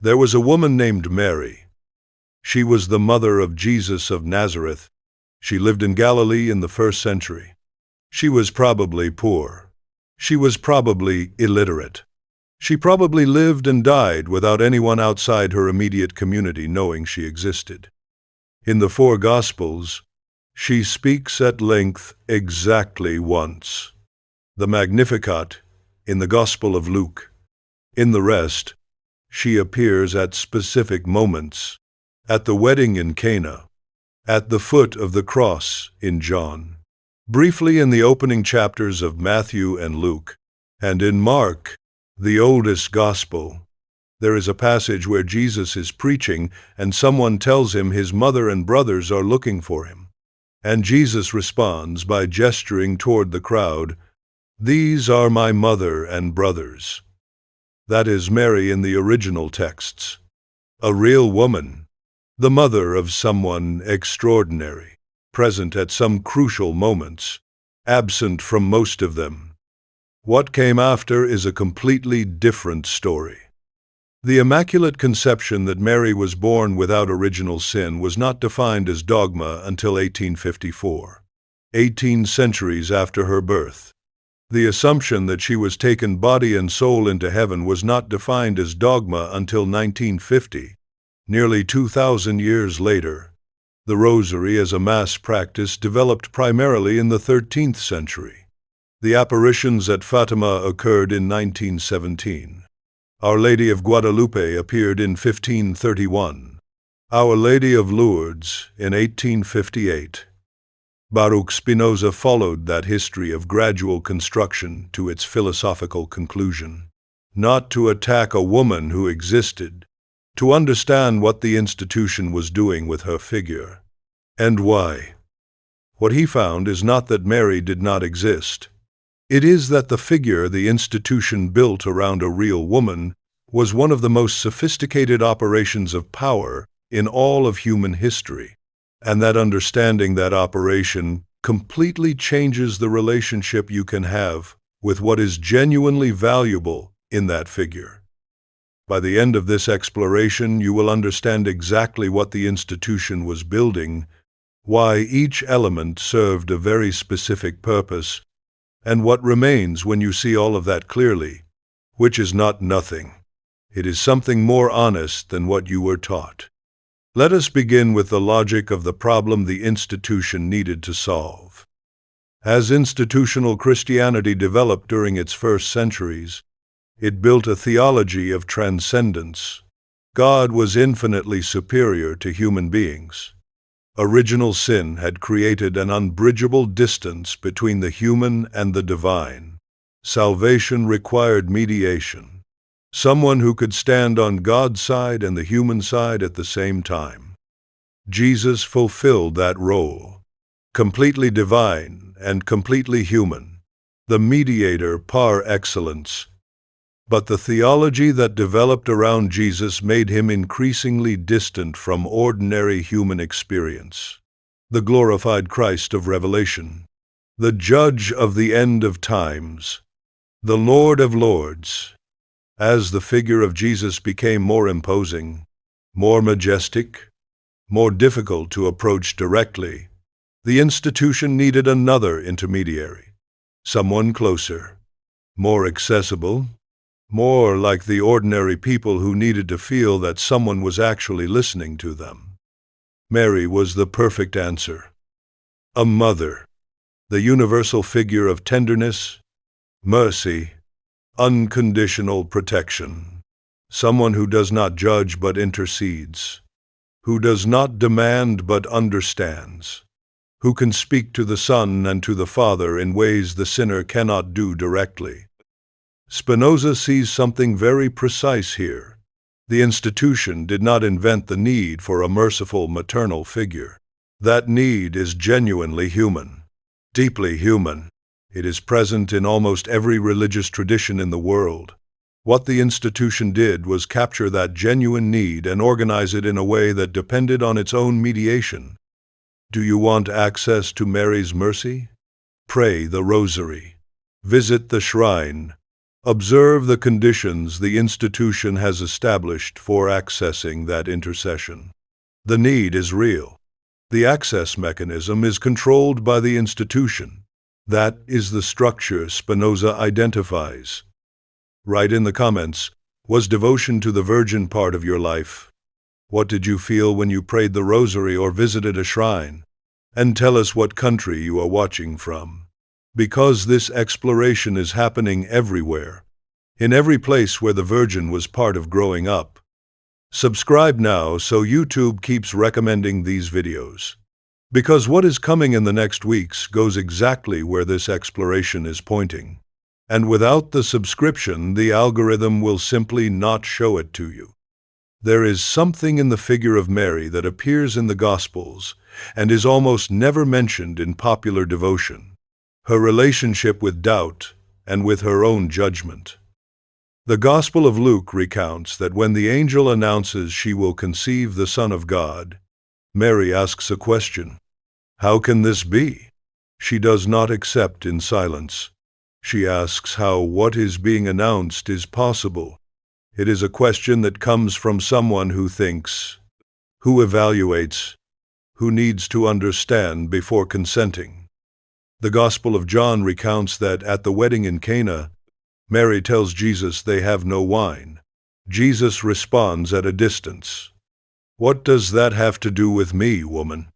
There was a woman named Mary. She was the mother of Jesus of Nazareth. She lived in Galilee in the 1st century. She was probably poor. She was probably illiterate. She probably lived and died without anyone outside her immediate community knowing she existed. In the 4 Gospels, she speaks at length exactly once. The Magnificat, in the Gospel of Luke. In the rest, she appears at specific moments. At the wedding in Cana. At the foot of the cross in John. Briefly in the opening chapters of Matthew and Luke. And in Mark, the oldest Gospel, there is a passage where Jesus is preaching and someone tells him his mother and brothers are looking for him. And Jesus responds by gesturing toward the crowd, "These are my mother and brothers." That is Mary in the original texts. A real woman, the mother of someone extraordinary, present at some crucial moments, absent from most of them. What came after is a completely different story. The Immaculate Conception that Mary was born without original sin was not defined as dogma until 1854, 18 centuries after her birth. The assumption that she was taken body and soul into heaven was not defined as dogma until 1950, nearly 2,000 years later. The rosary as a mass practice developed primarily in the 13th century. The apparitions at Fatima occurred in 1917. Our Lady of Guadalupe appeared in 1531. Our Lady of Lourdes in 1858. Baruch Spinoza followed that history of gradual construction to its philosophical conclusion. Not to attack a woman who existed, to understand what the institution was doing with her figure. And why. What he found is not that Mary did not exist. It is that the figure the institution built around a real woman was one of the most sophisticated operations of power in all of human history, and that understanding that operation completely changes the relationship you can have with what is genuinely valuable in that figure. By the end of this exploration, you will understand exactly what the institution was building, why each element served a very specific purpose, and what remains when you see all of that clearly, which is not nothing. It is something more honest than what you were taught. Let us begin with the logic of the problem the institution needed to solve. As institutional Christianity developed during its first centuries, it built a theology of transcendence. God was infinitely superior to human beings. Original sin had created an unbridgeable distance between the human and the divine. Salvation required mediation, someone who could stand on God's side and the human side at the same time. Jesus fulfilled that role, completely divine and completely human, the mediator par excellence. But the theology that developed around Jesus made him increasingly distant from ordinary human experience. The glorified Christ of Revelation, the Judge of the end of times, the Lord of Lords. As the figure of Jesus became more imposing, more majestic, more difficult to approach directly, the institution needed another intermediary, someone closer, more accessible, more like the ordinary people who needed to feel that someone was actually listening to them. Mary was the perfect answer. A mother, the universal figure of tenderness, mercy, unconditional protection. Someone who does not judge but intercedes, who does not demand but understands, who can speak to the Son and to the Father in ways the sinner cannot do directly. Spinoza sees something very precise here. The institution did not invent the need for a merciful maternal figure. That need is genuinely human, deeply human. It is present in almost every religious tradition in the world. What the institution did was capture that genuine need and organize it in a way that depended on its own mediation. Do you want access to Mary's mercy? Pray the rosary. Visit the shrine. Observe the conditions the institution has established for accessing that intercession. The need is real. The access mechanism is controlled by the institution. That is the structure Spinoza identifies. Write in the comments, was devotion to the Virgin part of your life? What did you feel when you prayed the rosary or visited a shrine? And tell us what country you are watching from. Because this exploration is happening everywhere, in every place where the Virgin was part of growing up. Subscribe now so YouTube keeps recommending these videos. Because what is coming in the next weeks goes exactly where this exploration is pointing. And without the subscription, the algorithm will simply not show it to you. There is something in the figure of Mary that appears in the Gospels and is almost never mentioned in popular devotion. Her relationship with doubt and with her own judgment. The Gospel of Luke recounts that when the angel announces she will conceive the Son of God, Mary asks a question. How can this be? She does not accept in silence. She asks how what is being announced is possible. It is a question that comes from someone who thinks, who evaluates, who needs to understand before consenting. The Gospel of John recounts that at the wedding in Cana, Mary tells Jesus they have no wine. Jesus responds at a distance. What does that have to do with me, woman?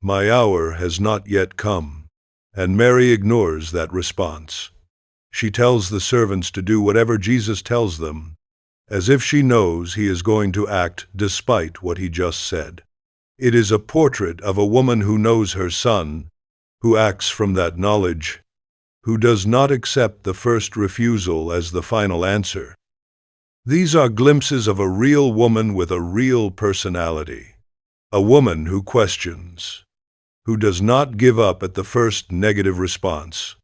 My hour has not yet come. And Mary ignores that response. She tells the servants to do whatever Jesus tells them, as if she knows he is going to act despite what he just said. It is a portrait of a woman who knows her Son, who acts from that knowledge, who does not accept the first refusal as the final answer. These are glimpses of a real woman with a real personality, a woman who questions, who does not give up at the first negative response,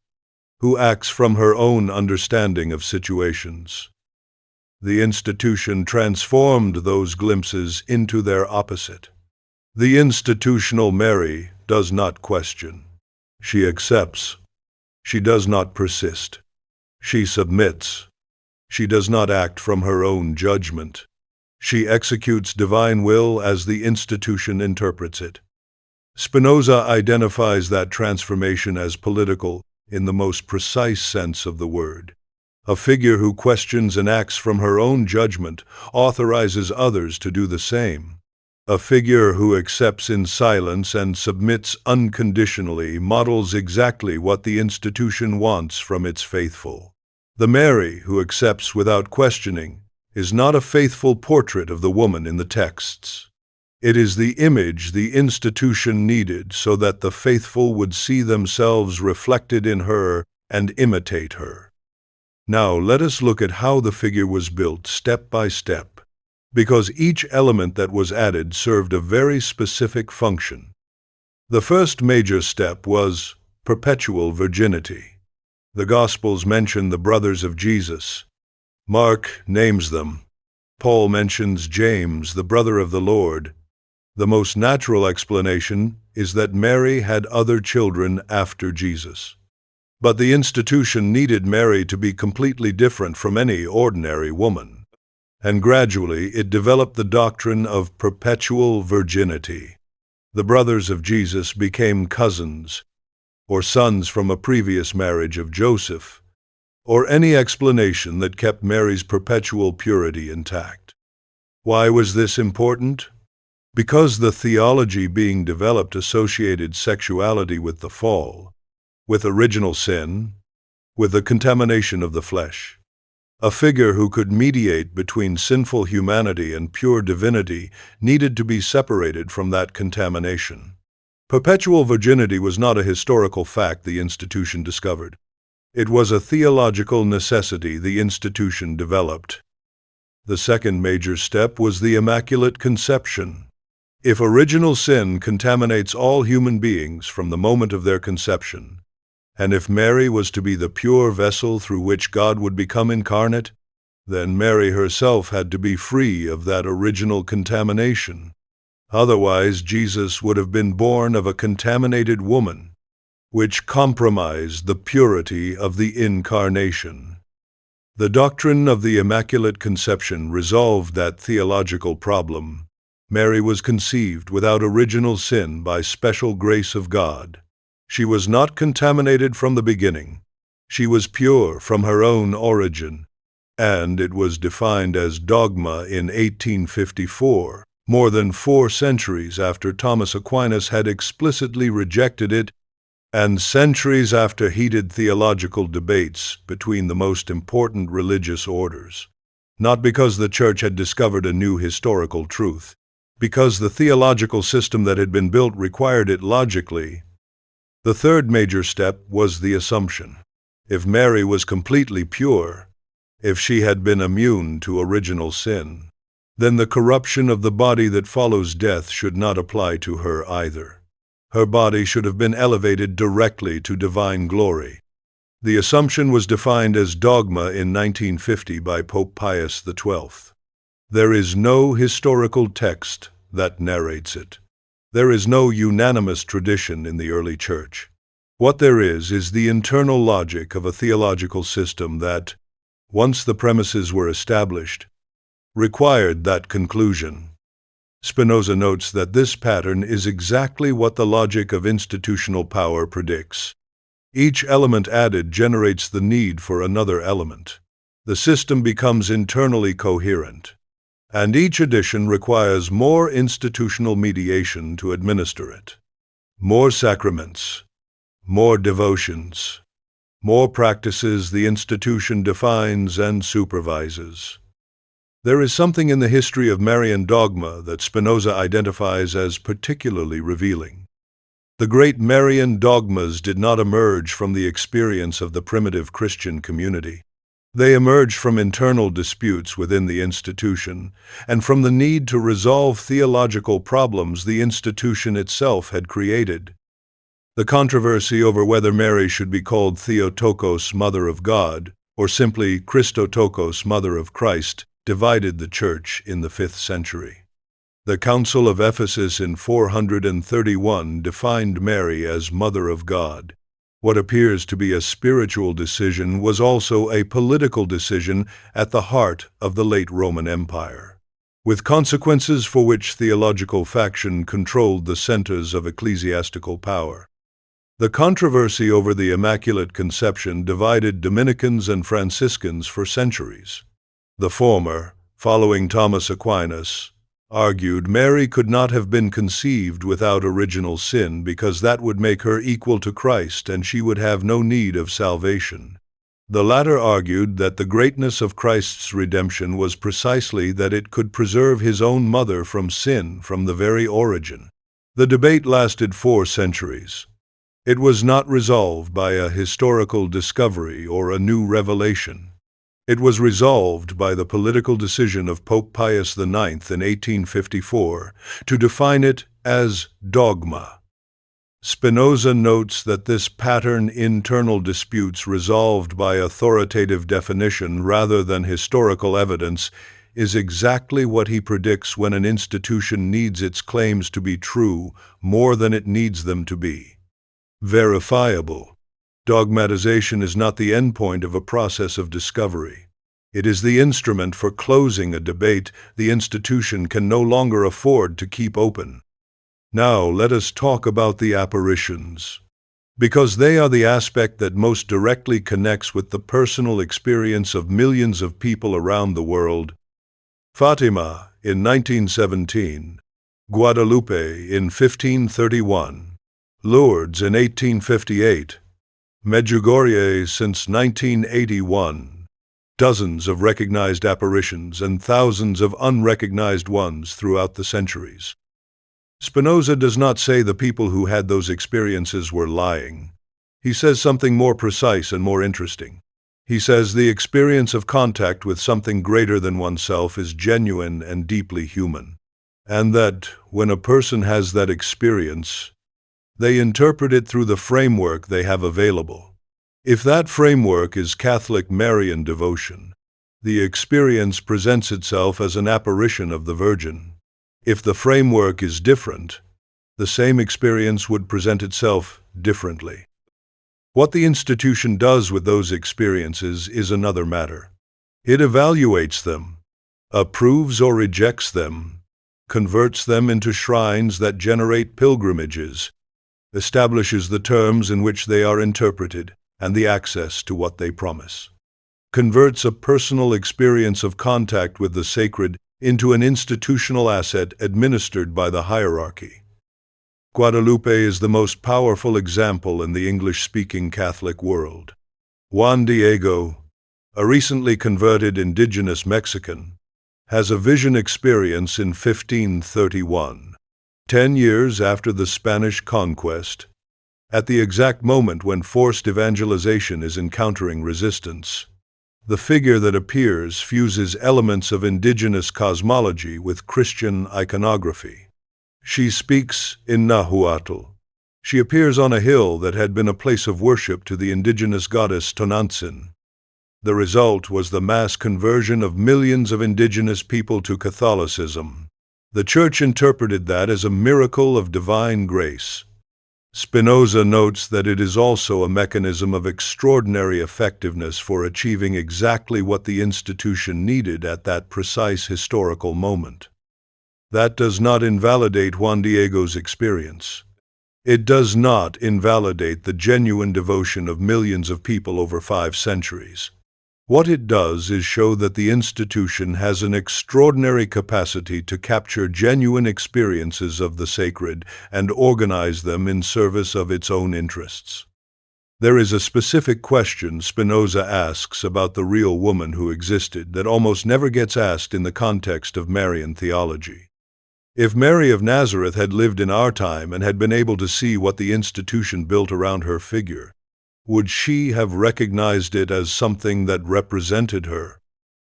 who acts from her own understanding of situations. The institution transformed those glimpses into their opposite. The institutional Mary does not question. She accepts. She does not persist. She submits. She does not act from her own judgment. She executes divine will as the institution interprets it. Spinoza identifies that transformation as political in the most precise sense of the word. A figure who questions and acts from her own judgment authorizes others to do the same. A figure who accepts in silence and submits unconditionally models exactly what the institution wants from its faithful. The Mary who accepts without questioning is not a faithful portrait of the woman in the texts. It is the image the institution needed so that the faithful would see themselves reflected in her and imitate her. Now let us look at how the figure was built step by step, because each element that was added served a very specific function. The first major step was perpetual virginity. The Gospels mention the brothers of Jesus. Mark names them. Paul mentions James, the brother of the Lord. The most natural explanation is that Mary had other children after Jesus. But the institution needed Mary to be completely different from any ordinary woman. And gradually it developed the doctrine of perpetual virginity. The brothers of Jesus became cousins, or sons from a previous marriage of Joseph, or any explanation that kept Mary's perpetual purity intact. Why was this important? Because the theology being developed associated sexuality with the fall, with original sin, with the contamination of the flesh. A figure who could mediate between sinful humanity and pure divinity needed to be separated from that contamination. Perpetual virginity was not a historical fact the institution discovered. It was a theological necessity the institution developed. The second major step was the Immaculate Conception. If original sin contaminates all human beings from the moment of their conception, and if Mary was to be the pure vessel through which God would become incarnate, then Mary herself had to be free of that original contamination. Otherwise, Jesus would have been born of a contaminated woman, which compromised the purity of the Incarnation. The doctrine of the Immaculate Conception resolved that theological problem. Mary was conceived without original sin by special grace of God. She was not contaminated from the beginning. She was pure from her own origin, and it was defined as dogma in 1854, more than 4 centuries after Thomas Aquinas had explicitly rejected it, and centuries after heated theological debates between the most important religious orders. Not because the Church had discovered a new historical truth, because the theological system that had been built required it logically. The third major step was the assumption. If Mary was completely pure, if she had been immune to original sin, then the corruption of the body that follows death should not apply to her either. Her body should have been elevated directly to divine glory. The assumption was defined as dogma in 1950 by Pope Pius XII. There is no historical text that narrates it. There is no unanimous tradition in the early Church. What there is the internal logic of a theological system that, once the premises were established, required that conclusion. Spinoza notes that this pattern is exactly what the logic of institutional power predicts. Each element added generates the need for another element. The system becomes internally coherent, and each addition requires more institutional mediation to administer it. More sacraments, more devotions, more practices the institution defines and supervises. There is something in the history of Marian dogma that Spinoza identifies as particularly revealing. The great Marian dogmas did not emerge from the experience of the primitive Christian community. They emerged from internal disputes within the institution and from the need to resolve theological problems the institution itself had created. The controversy over whether Mary should be called Theotokos, Mother of God, or simply Christotokos, Mother of Christ, divided the Church in the 5th century. The Council of Ephesus in 431 defined Mary as Mother of God. What appears to be a spiritual decision was also a political decision at the heart of the late Roman Empire, with consequences for which theological faction controlled the centers of ecclesiastical power. The controversy over the Immaculate Conception divided Dominicans and Franciscans for centuries. The former, following Thomas Aquinas, argued Mary could not have been conceived without original sin because that would make her equal to Christ and she would have no need of salvation. The latter argued that the greatness of Christ's redemption was precisely that it could preserve his own mother from sin from the very origin. The debate lasted 4 centuries. It was not resolved by a historical discovery or a new revelation. It was resolved by the political decision of Pope Pius IX in 1854 to define it as dogma. Spinoza notes that this pattern internal disputes resolved by authoritative definition rather than historical evidence is exactly what he predicts when an institution needs its claims to be true more than it needs them to be verifiable. Dogmatization is not the endpoint of a process of discovery. It is the instrument for closing a debate the institution can no longer afford to keep open. Now let us talk about the apparitions, because they are the aspect that most directly connects with the personal experience of millions of people around the world. Fatima in 1917, Guadalupe in 1531, Lourdes in 1858, Medjugorje since 1981, dozens of recognized apparitions and thousands of unrecognized ones throughout the centuries. Spinoza does not say the people who had those experiences were lying. He says something more precise and more interesting. He says the experience of contact with something greater than oneself is genuine and deeply human, and that when a person has that experience, they interpret it through the framework they have available. If that framework is Catholic Marian devotion, the experience presents itself as an apparition of the Virgin. If the framework is different, the same experience would present itself differently. What the institution does with those experiences is another matter. It evaluates them, approves or rejects them, converts them into shrines that generate pilgrimages, establishes the terms in which they are interpreted and the access to what they promise, converts a personal experience of contact with the sacred into an institutional asset administered by the hierarchy. Guadalupe is the most powerful example in the English-speaking Catholic world. Juan Diego, a recently converted indigenous Mexican, has a vision experience in 1531, 10 years after the Spanish conquest, at the exact moment when forced evangelization is encountering resistance. The figure that appears fuses elements of indigenous cosmology with Christian iconography. She speaks in Nahuatl. She appears on a hill that had been a place of worship to the indigenous goddess Tonantzin. The result was the mass conversion of millions of indigenous people to Catholicism. The Church interpreted that as a miracle of divine grace. Spinoza notes that it is also a mechanism of extraordinary effectiveness for achieving exactly what the institution needed at that precise historical moment. That does not invalidate Juan Diego's experience. It does not invalidate the genuine devotion of millions of people over 5 centuries. What it does is show that the institution has an extraordinary capacity to capture genuine experiences of the sacred and organize them in service of its own interests. There is a specific question Spinoza asks about the real woman who existed that almost never gets asked in the context of Marian theology. If Mary of Nazareth had lived in our time and had been able to see what the institution built around her figure, would she have recognized it as something that represented her?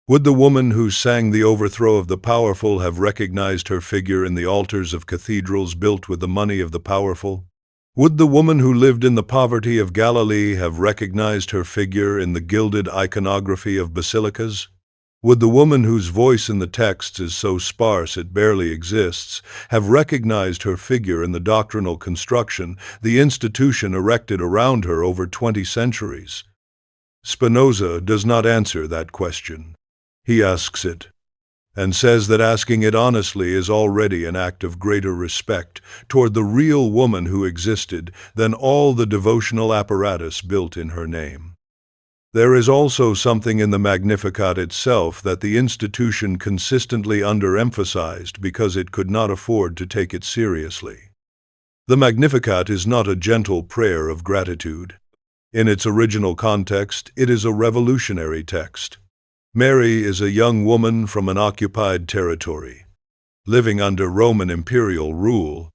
Would the woman who sang the overthrow of the powerful have recognized her figure in the altars of cathedrals built with the money of the powerful? Would the woman who lived in the poverty of Galilee have recognized her figure in the gilded iconography of basilicas? Would the woman whose voice in the texts is so sparse it barely exists have recognized her figure in the doctrinal construction, the institution erected around her over 20 centuries? Spinoza does not answer that question. He asks it, and says that asking it honestly is already an act of greater respect toward the real woman who existed than all the devotional apparatus built in her name. There is also something in the Magnificat itself that the institution consistently underemphasized because it could not afford to take it seriously. The Magnificat is not a gentle prayer of gratitude. In its original context, it is a revolutionary text. Mary is a young woman from an occupied territory, living under Roman imperial rule,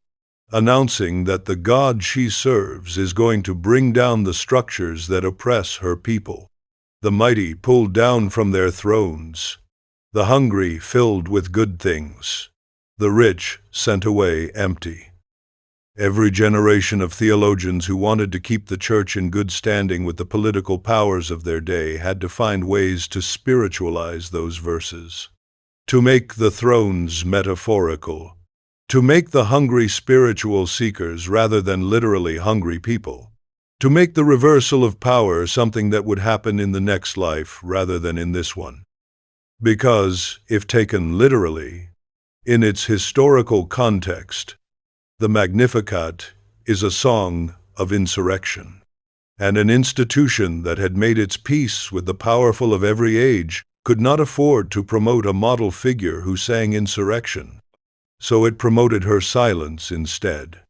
announcing that the God she serves is going to bring down the structures that oppress her people. The mighty pulled down from their thrones, the hungry filled with good things, the rich sent away empty. Every generation of theologians who wanted to keep the Church in good standing with the political powers of their day had to find ways to spiritualize those verses, to make the thrones metaphorical, to make the hungry spiritual seekers rather than literally hungry people, to make the reversal of power something that would happen in the next life rather than in this one. Because, if taken literally, in its historical context, the Magnificat is a song of insurrection, and an institution that had made its peace with the powerful of every age could not afford to promote a model figure who sang insurrection. So it promoted her silence instead,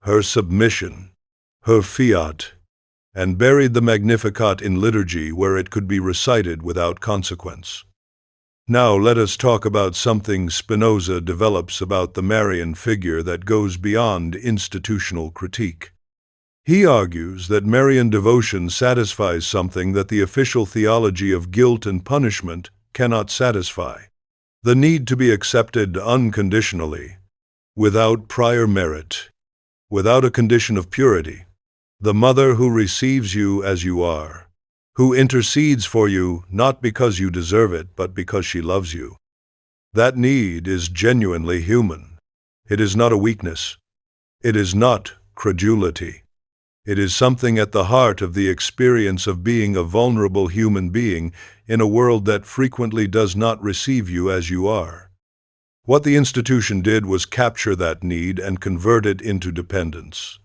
her submission, her fiat, and buried the Magnificat in liturgy where it could be recited without consequence. Now let us talk about something Spinoza develops about the Marian figure that goes beyond institutional critique. He argues that Marian devotion satisfies something that the official theology of guilt and punishment cannot satisfy: the need to be accepted unconditionally, without prior merit, without a condition of purity. The mother who receives you as you are, who intercedes for you not because you deserve it, but because she loves you. That need is genuinely human. It is not a weakness. It is not credulity. It is something at the heart of the experience of being a vulnerable human being in a world that frequently does not receive you as you are. What the institution did was capture that need and convert it into dependence.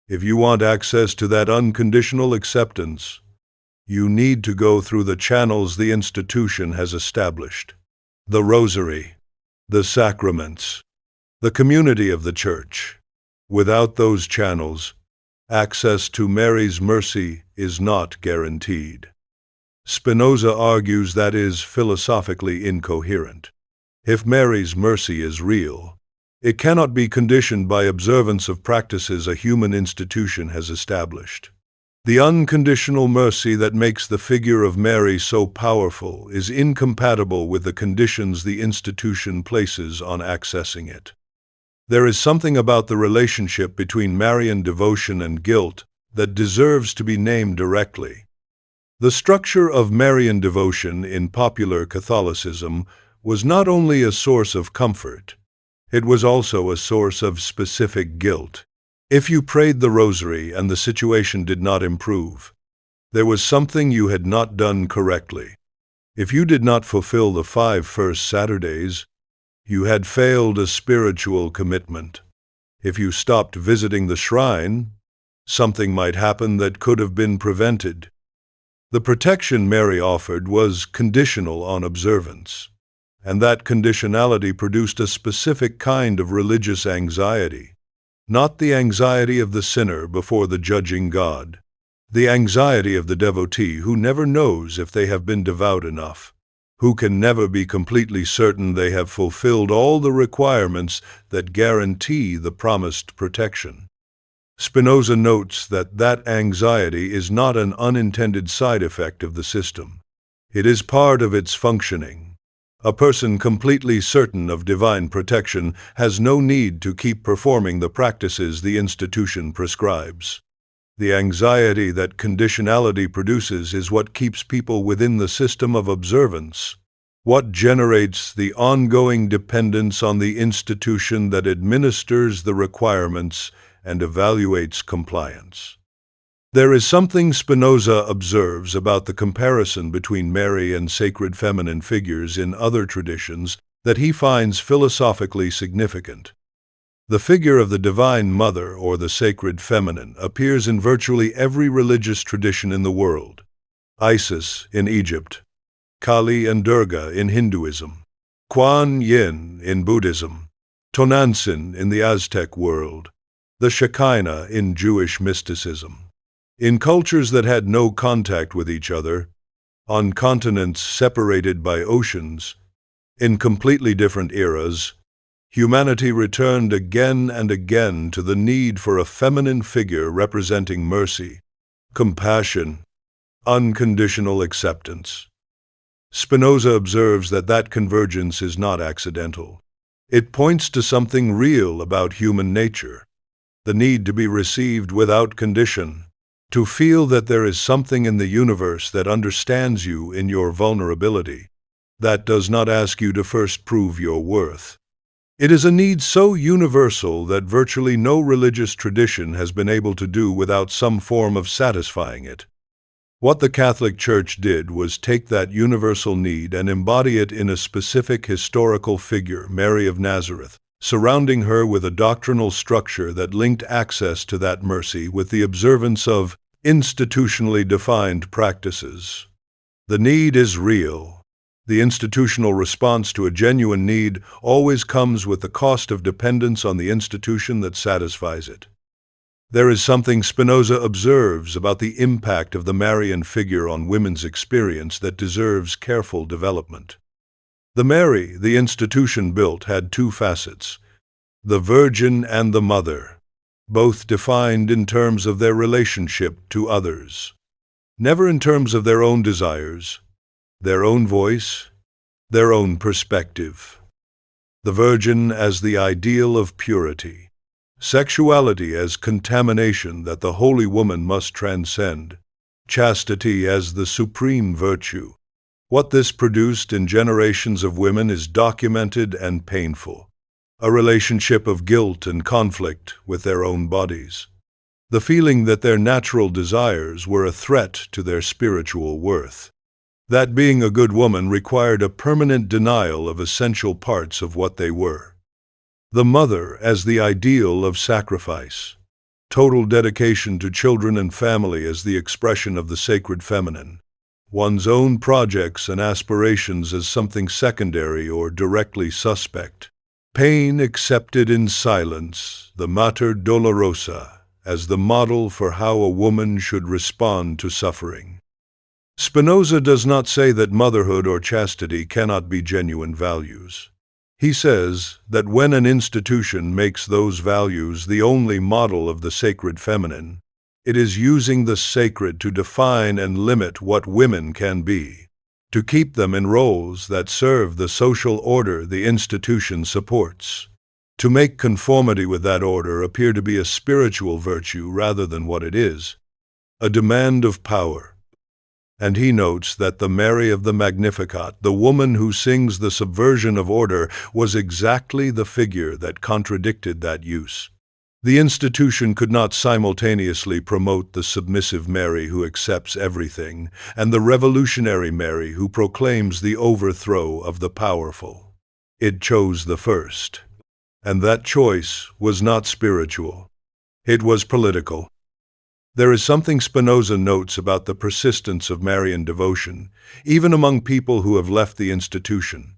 If you want access to that unconditional acceptance, you need to go through the channels the institution has established. The rosary, the sacraments, the community of the Church. Without those channels, access to Mary's mercy is not guaranteed. Spinoza argues that is philosophically incoherent. If Mary's mercy is real, it cannot be conditioned by observance of practices a human institution has established. The unconditional mercy that makes the figure of Mary so powerful is incompatible with the conditions the institution places on accessing it. There is something about the relationship between Marian devotion and guilt that deserves to be named directly. The structure of Marian devotion in popular Catholicism was not only a source of comfort, it was also a source of specific guilt. If you prayed the rosary and the situation did not improve, there was something you had not done correctly. If you did not fulfill the 5 first Saturdays, you had failed a spiritual commitment. If you stopped visiting the shrine, something might happen that could have been prevented. The protection Mary offered was conditional on observance, and that conditionality produced a specific kind of religious anxiety, not the anxiety of the sinner before the judging God, the anxiety of the devotee who never knows if they have been devout enough, who can never be completely certain they have fulfilled all the requirements that guarantee the promised protection. Spinoza notes that that anxiety is not an unintended side effect of the system. It is part of its functioning. A person completely certain of divine protection has no need to keep performing the practices the institution prescribes. The anxiety that conditionality produces is what keeps people within the system of observance, what generates the ongoing dependence on the institution that administers the requirements and evaluates compliance. There is something Spinoza observes about the comparison between Mary and sacred feminine figures in other traditions that he finds philosophically significant. The figure of the Divine Mother or the Sacred Feminine appears in virtually every religious tradition in the world. Isis in Egypt, Kali and Durga in Hinduism, Kuan Yin in Buddhism, Tonantzin in the Aztec world, the Shekinah in Jewish mysticism. In cultures that had no contact with each other, on continents separated by oceans, in completely different eras, humanity returned again and again to the need for a feminine figure representing mercy, compassion, unconditional acceptance. Spinoza observes that that convergence is not accidental. It points to something real about human nature, the need to be received without condition, to feel that there is something in the universe that understands you in your vulnerability, that does not ask you to first prove your worth. It is a need so universal that virtually no religious tradition has been able to do without some form of satisfying it. What the Catholic Church did was take that universal need and embody it in a specific historical figure, Mary of Nazareth, surrounding her with a doctrinal structure that linked access to that mercy with the observance of institutionally defined practices. The need is real. The institutional response to a genuine need always comes with the cost of dependence on the institution that satisfies it. There is something Spinoza observes about the impact of the Marian figure on women's experience that deserves careful development. The Mary the institution built had 2 facets, the Virgin and the Mother, both defined in terms of their relationship to others, never in terms of their own desires, their own voice, their own perspective. The Virgin as the ideal of purity, sexuality as contamination that the holy woman must transcend, chastity as the supreme virtue. What this produced in generations of women is documented and painful, a relationship of guilt and conflict with their own bodies. the feeling that their natural desires were a threat to their spiritual worth. That being a good woman required a permanent denial of essential parts of what they were. The mother as the ideal of sacrifice. Total dedication to children and family as the expression of the sacred feminine. One's own projects and aspirations as something secondary or directly suspect. Pain accepted in silence, the Mater Dolorosa, as the model for how a woman should respond to suffering. Spinoza does not say that motherhood or chastity cannot be genuine values. He says that when an institution makes those values the only model of the sacred feminine, it is using the sacred to define and limit what women can be, to keep them in roles that serve the social order the institution supports, to make conformity with that order appear to be a spiritual virtue rather than what it is, a demand of power. And he notes that the Mary of the Magnificat, the woman who sings the subversion of order, was exactly the figure that contradicted that use. The institution could not simultaneously promote the submissive Mary who accepts everything, and the revolutionary Mary who proclaims the overthrow of the powerful. It chose the first. And that choice was not spiritual. It was political. There is something Spinoza notes about the persistence of Marian devotion, even among people who have left the institution.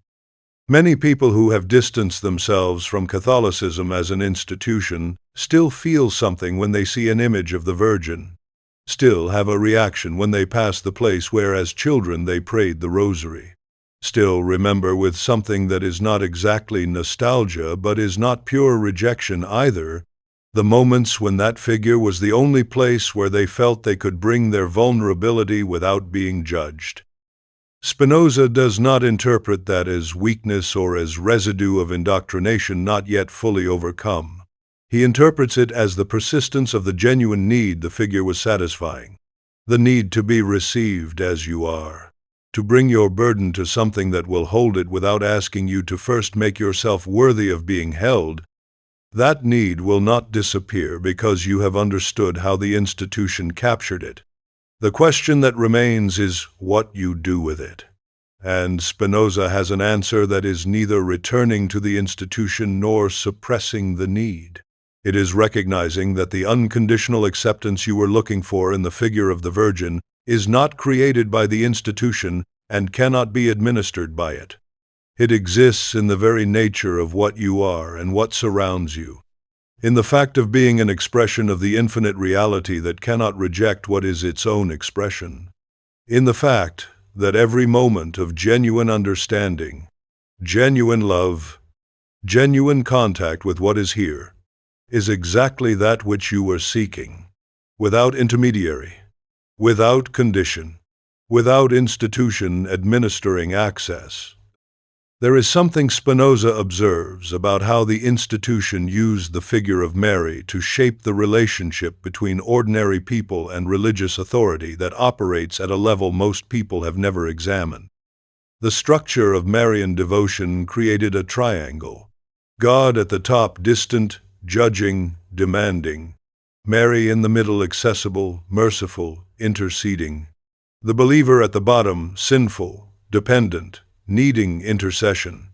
Many people who have distanced themselves from Catholicism as an institution still feel something when they see an image of the Virgin, still have a reaction when they pass the place where as children they prayed the rosary, still remember with something that is not exactly nostalgia but is not pure rejection either, the moments when that figure was the only place where they felt they could bring their vulnerability without being judged. Spinoza does not interpret that as weakness or as residue of indoctrination not yet fully overcome. He interprets it as the persistence of the genuine need the figure was satisfying, the need to be received as you are, to bring your burden to something that will hold it without asking you to first make yourself worthy of being held. That need will not disappear because you have understood how the institution captured it. The question that remains is what you do with it. And Spinoza has an answer that is neither returning to the institution nor suppressing the need. It is recognizing that the unconditional acceptance you were looking for in the figure of the Virgin is not created by the institution and cannot be administered by it. It exists in the very nature of what you are and what surrounds you, in the fact of being an expression of the infinite reality that cannot reject what is its own expression, in the fact that every moment of genuine understanding, genuine love, genuine contact with what is here, is exactly that which you were seeking, without intermediary, without condition, without institution administering access. There is something Spinoza observes about how the institution used the figure of Mary to shape the relationship between ordinary people and religious authority that operates at a level most people have never examined. The structure of Marian devotion created a triangle. God at the top distant, judging, demanding. Mary in the middle accessible, merciful, interceding. The believer at the bottom sinful, dependent, needing intercession,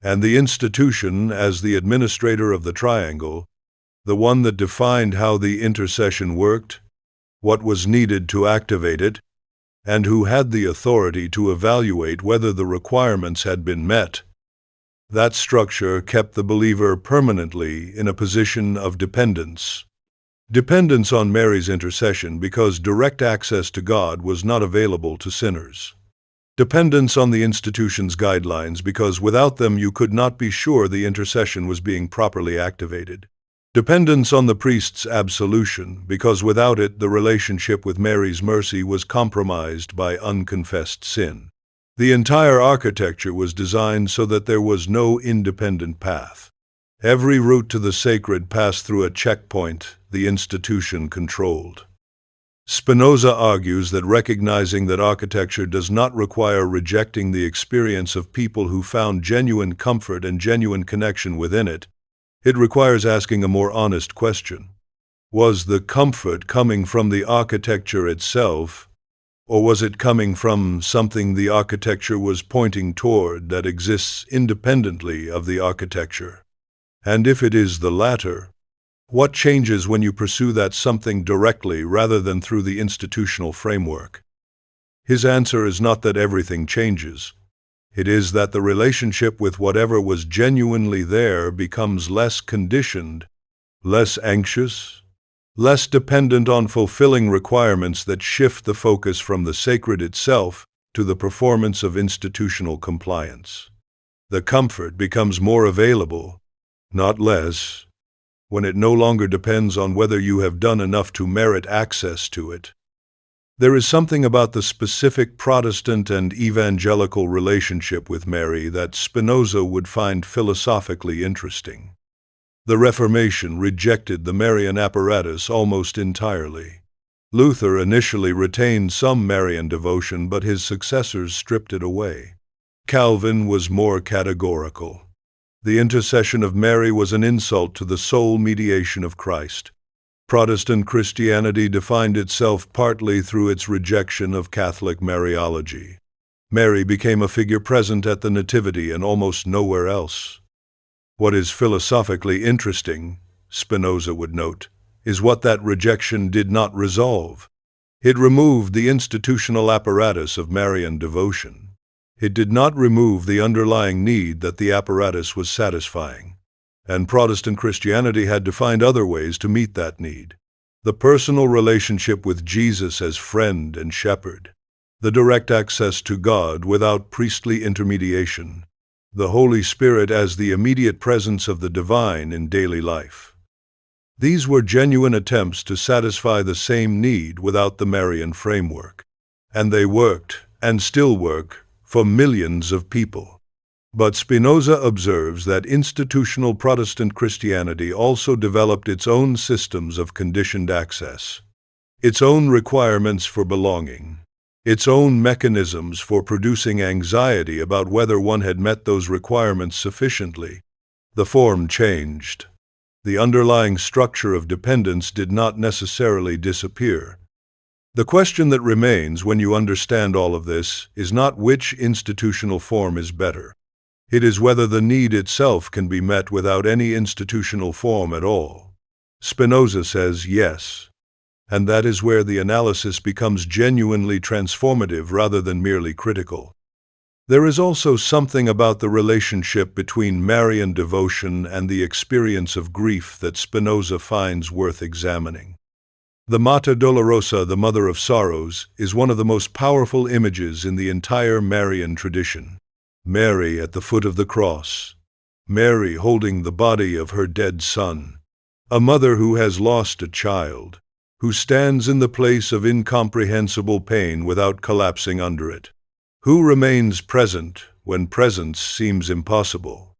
and the institution as the administrator of the triangle, the one that defined how the intercession worked, what was needed to activate it, and who had the authority to evaluate whether the requirements had been met. That structure kept the believer permanently in a position of dependence. Dependence on Mary's intercession because direct access to God was not available to sinners. Dependence on the institution's guidelines because without them you could not be sure the intercession was being properly activated. Dependence on the priest's absolution because without it the relationship with Mary's mercy was compromised by unconfessed sin. The entire architecture was designed so that there was no independent path. Every route to the sacred passed through a checkpoint the institution controlled. Spinoza argues that recognizing that architecture does not require rejecting the experience of people who found genuine comfort and genuine connection within it, it requires asking a more honest question. Was the comfort coming from the architecture itself, or was it coming from something the architecture was pointing toward that exists independently of the architecture? And if it is the latter, what changes when you pursue that something directly rather than through the institutional framework? His answer is not that everything changes. It is that the relationship with whatever was genuinely there becomes less conditioned, less anxious, less dependent on fulfilling requirements that shift the focus from the sacred itself to the performance of institutional compliance. The comfort becomes more available, not less, when it no longer depends on whether you have done enough to merit access to it. There is something about the specific Protestant and evangelical relationship with Mary that Spinoza would find philosophically interesting. The Reformation rejected the Marian apparatus almost entirely. Luther initially retained some Marian devotion, but his successors stripped it away. Calvin was more categorical. The intercession of Mary was an insult to the sole mediation of Christ. Protestant Christianity defined itself partly through its rejection of Catholic Mariology. Mary became a figure present at the Nativity and almost nowhere else. What is philosophically interesting, Spinoza would note, is what that rejection did not resolve. It removed the institutional apparatus of Marian devotion. It did not remove the underlying need that the apparatus was satisfying. And Protestant Christianity had to find other ways to meet that need. The personal relationship with Jesus as friend and shepherd, the direct access to God without priestly intermediation, the Holy Spirit as the immediate presence of the divine in daily life. These were genuine attempts to satisfy the same need without the Marian framework. And they worked, and still work, for millions of people. But Spinoza observes that institutional Protestant Christianity also developed its own systems of conditioned access, its own requirements for belonging, its own mechanisms for producing anxiety about whether one had met those requirements sufficiently. The form changed. The underlying structure of dependence did not necessarily disappear. The question that remains when you understand all of this is not which institutional form is better. It is whether the need itself can be met without any institutional form at all. Spinoza says yes, and that is where the analysis becomes genuinely transformative rather than merely critical. There is also something about the relationship between Marian devotion and the experience of grief that Spinoza finds worth examining. The Mater Dolorosa, the Mother of Sorrows, is one of the most powerful images in the entire Marian tradition. Mary at the foot of the cross, Mary holding the body of her dead son, a mother who has lost a child, who stands in the place of incomprehensible pain without collapsing under it, who remains present when presence seems impossible.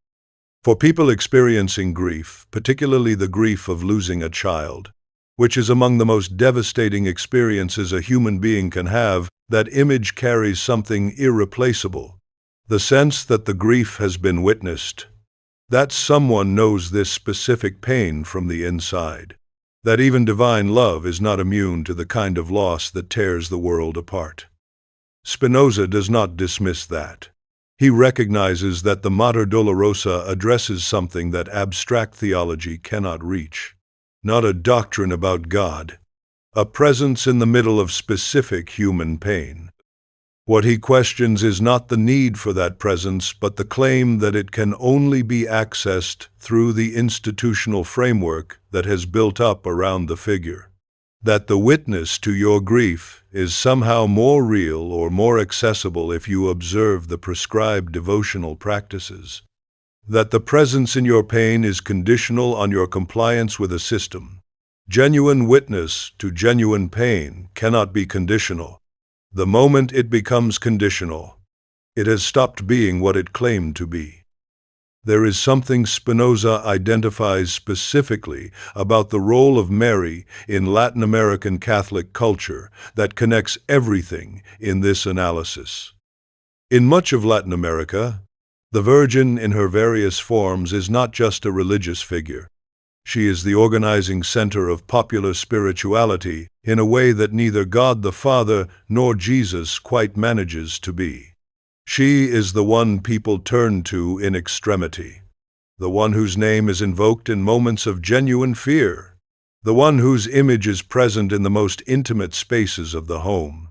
For people experiencing grief, particularly the grief of losing a child, which is among the most devastating experiences a human being can have, that image carries something irreplaceable. The sense that the grief has been witnessed, that someone knows this specific pain from the inside, that even divine love is not immune to the kind of loss that tears the world apart. Spinoza does not dismiss that. He recognizes that the Mater Dolorosa addresses something that abstract theology cannot reach. Not a doctrine about God, a presence in the middle of specific human pain. What he questions is not the need for that presence, but the claim that it can only be accessed through the institutional framework that has built up around the figure. That the witness to your grief is somehow more real or more accessible if you observe the prescribed devotional practices. That the presence in your pain is conditional on your compliance with a system. Genuine witness to genuine pain cannot be conditional. The moment it becomes conditional, it has stopped being what it claimed to be. There is something Spinoza identifies specifically about the role of Mary in Latin American Catholic culture that connects everything in this analysis. In much of Latin America, the Virgin in her various forms is not just a religious figure. She is the organizing center of popular spirituality in a way that neither God the Father nor Jesus quite manages to be. She is the one people turn to in extremity, the one whose name is invoked in moments of genuine fear, the one whose image is present in the most intimate spaces of the home.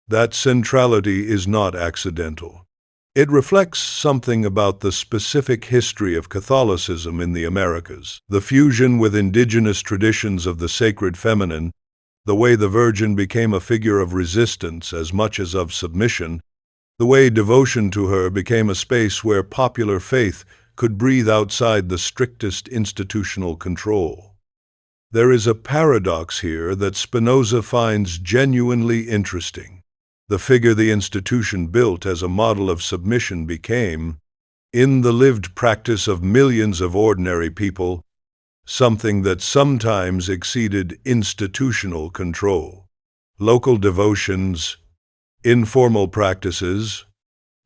That centrality is not accidental. It reflects something about the specific history of Catholicism in the Americas, the fusion with indigenous traditions of the sacred feminine, the way the Virgin became a figure of resistance as much as of submission, the way devotion to her became a space where popular faith could breathe outside the strictest institutional control. There is a paradox here that Spinoza finds genuinely interesting. The figure the institution built as a model of submission became, in the lived practice of millions of ordinary people, something that sometimes exceeded institutional control. Local devotions, informal practices,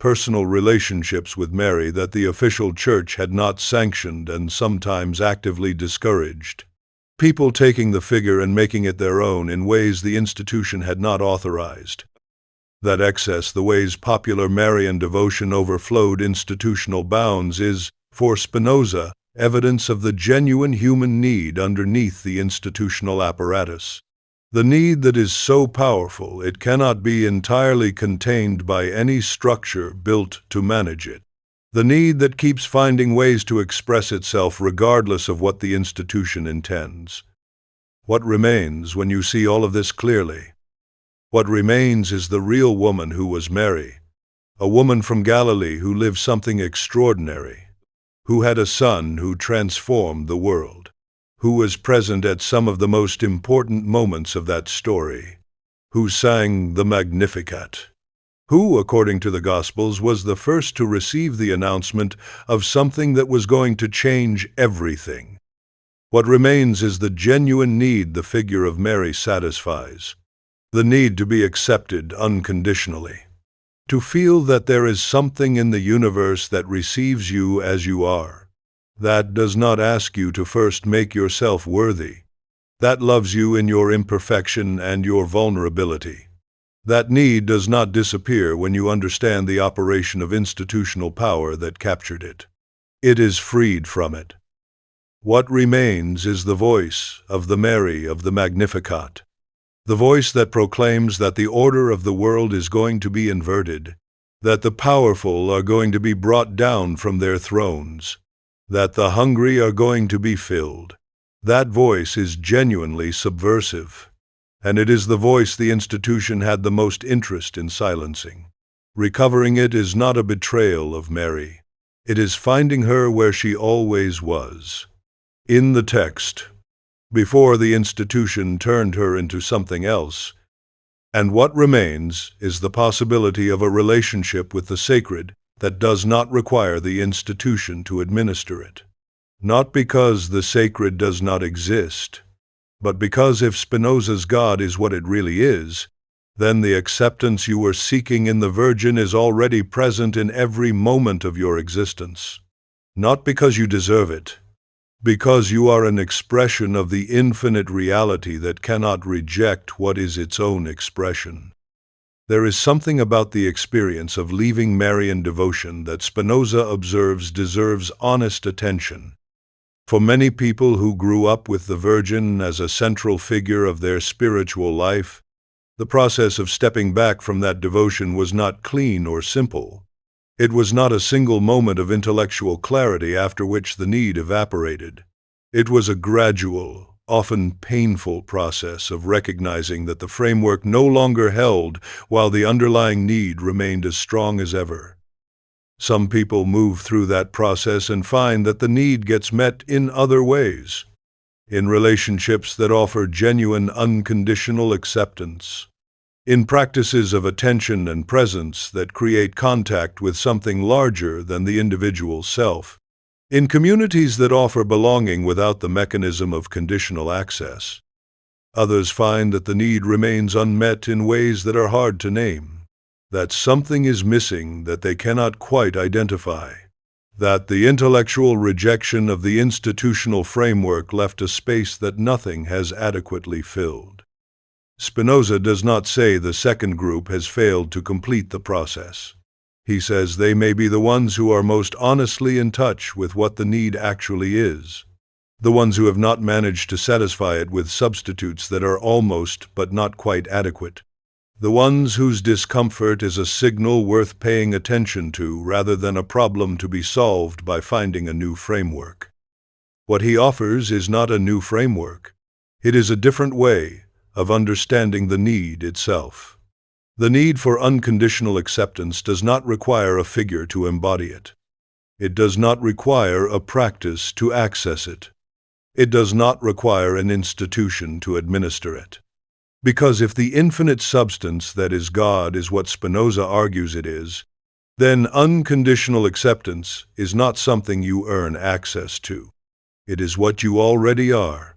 personal relationships with Mary that the official church had not sanctioned and sometimes actively discouraged. People taking the figure and making it their own in ways the institution had not authorized. That excess, the ways popular Marian devotion overflowed institutional bounds, is, for Spinoza, evidence of the genuine human need underneath the institutional apparatus. The need that is so powerful it cannot be entirely contained by any structure built to manage it. The need that keeps finding ways to express itself regardless of what the institution intends. What remains when you see all of this clearly? What remains is the real woman who was Mary, a woman from Galilee who lived something extraordinary, who had a son who transformed the world, who was present at some of the most important moments of that story, who sang the Magnificat, who, according to the Gospels, was the first to receive the announcement of something that was going to change everything. What remains is the genuine need the figure of Mary satisfies. The need to be accepted unconditionally, to feel that there is something in the universe that receives you as you are, that does not ask you to first make yourself worthy, that loves you in your imperfection and your vulnerability. That need does not disappear when you understand the operation of institutional power that captured it. It is freed from it. What remains is the voice of the Mary of the Magnificat. The voice that proclaims that the order of the world is going to be inverted, that the powerful are going to be brought down from their thrones, that the hungry are going to be filled. That voice is genuinely subversive, and it is the voice the institution had the most interest in silencing. Recovering it is not a betrayal of Mary. It is finding her where she always was, in the text, before the institution turned her into something else. And what remains is the possibility of a relationship with the sacred that does not require the institution to administer it. Not because the sacred does not exist, but because if Spinoza's God is what it really is, then the acceptance you were seeking in the Virgin is already present in every moment of your existence. Not because you deserve it, because you are an expression of the infinite reality that cannot reject what is its own expression. There is something about the experience of leaving Marian devotion that Spinoza observes deserves honest attention. For many people who grew up with the Virgin as a central figure of their spiritual life, the process of stepping back from that devotion was not clean or simple. It was not a single moment of intellectual clarity after which the need evaporated. It was a gradual, often painful process of recognizing that the framework no longer held while the underlying need remained as strong as ever. Some people move through that process and find that the need gets met in other ways, in relationships that offer genuine unconditional acceptance, in practices of attention and presence that create contact with something larger than the individual self, in communities that offer belonging without the mechanism of conditional access. Others find that the need remains unmet in ways that are hard to name, that something is missing that they cannot quite identify. that the intellectual rejection of the institutional framework left a space that nothing has adequately filled. Spinoza does not say the second group has failed to complete the process. He says they may be the ones who are most honestly in touch with what the need actually is, the ones who have not managed to satisfy it with substitutes that are almost but not quite adequate, the ones whose discomfort is a signal worth paying attention to rather than a problem to be solved by finding a new framework. What he offers is not a new framework. It is a different way of understanding the need itself. The need for unconditional acceptance does not require a figure to embody it. It does not require a practice to access it. It does not require an institution to administer it. Because if the infinite substance that is God is what Spinoza argues it is, then unconditional acceptance is not something you earn access to. It is what you already are,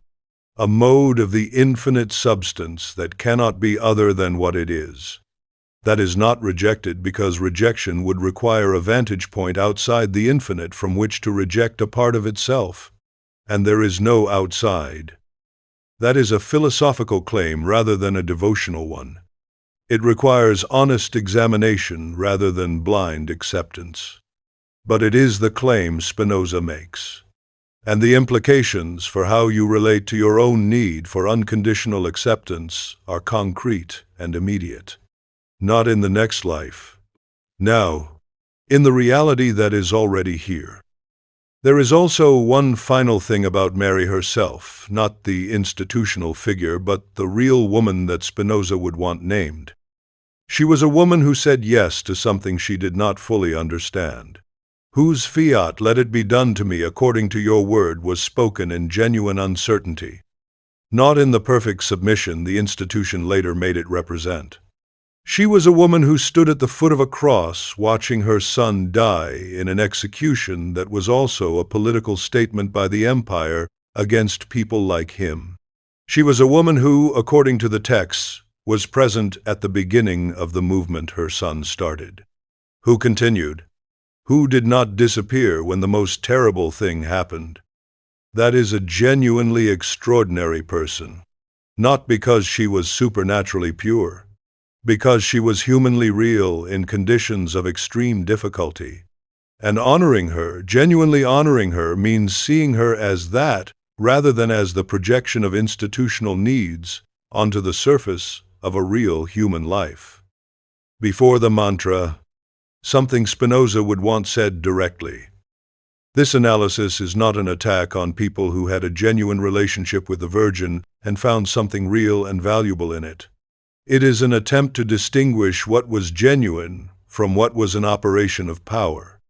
a mode of the infinite substance that cannot be other than what it is. That is not rejected because rejection would require a vantage point outside the infinite from which to reject a part of itself, and there is no outside. That is a philosophical claim rather than a devotional one. It requires honest examination rather than blind acceptance. But it is the claim Spinoza makes. And the implications for how you relate to your own need for unconditional acceptance are concrete and immediate. Not in the next life. Now, in the reality that is already here. There is also one final thing about Mary herself, not the institutional figure, but the real woman that Spinoza would want named. She was a woman who said yes to something she did not fully understand, whose fiat, let it be done to me according to your word, was spoken in genuine uncertainty, not in the perfect submission the institution later made it represent. She was a woman who stood at the foot of a cross watching her son die in an execution that was also a political statement by the empire against people like him. She was a woman who, according to the texts, was present at the beginning of the movement her son started, who continued, who did not disappear when the most terrible thing happened. That is a genuinely extraordinary person, not because she was supernaturally pure, because she was humanly real in conditions of extreme difficulty. And honoring her, genuinely honoring her, means seeing her as that rather than as the projection of institutional needs onto the surface of a real human life. Before the mantra, something Spinoza would want said directly. This analysis is not an attack on people who had a genuine relationship with the Virgin and found something real and valuable in it. It is an attempt to distinguish what was genuine from what was an operation of power,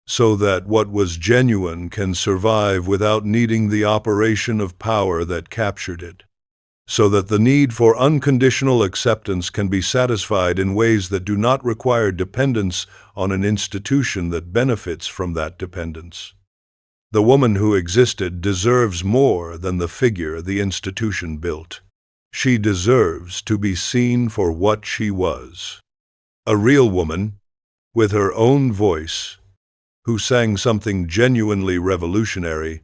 so that what was genuine can survive without needing the operation of power that captured it, so that the need for unconditional acceptance can be satisfied in ways that do not require dependence on an institution that benefits from that dependence. The woman who existed deserves more than the figure the institution built. She deserves to be seen for what she was. A real woman, with her own voice, who sang something genuinely revolutionary,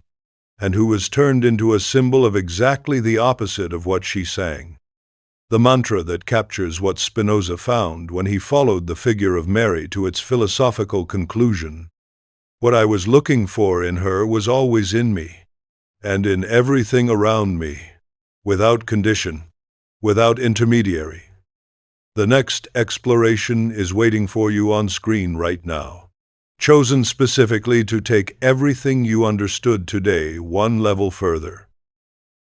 and who was turned into a symbol of exactly the opposite of what she sang. The mantra that captures what Spinoza found when he followed the figure of Mary to its philosophical conclusion. What I was looking for in her was always in me, and in everything around me, without condition, without intermediary. The next exploration is waiting for you on screen right now, chosen specifically to take everything you understood today one level further.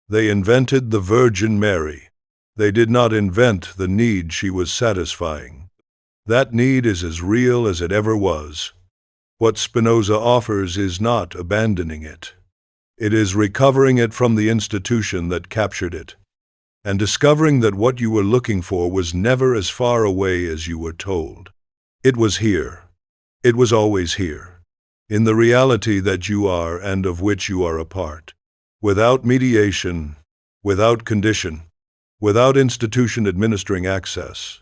They invented the Virgin Mary. They did not invent the need she was satisfying. That need is as real as it ever was. What Spinoza offers is not abandoning it. It is recovering it from the institution that captured it, and discovering that what you were looking for was never as far away as you were told. It was here. It was always here, in the reality that you are and of which you are a part. Without mediation, without condition, without institution administering access,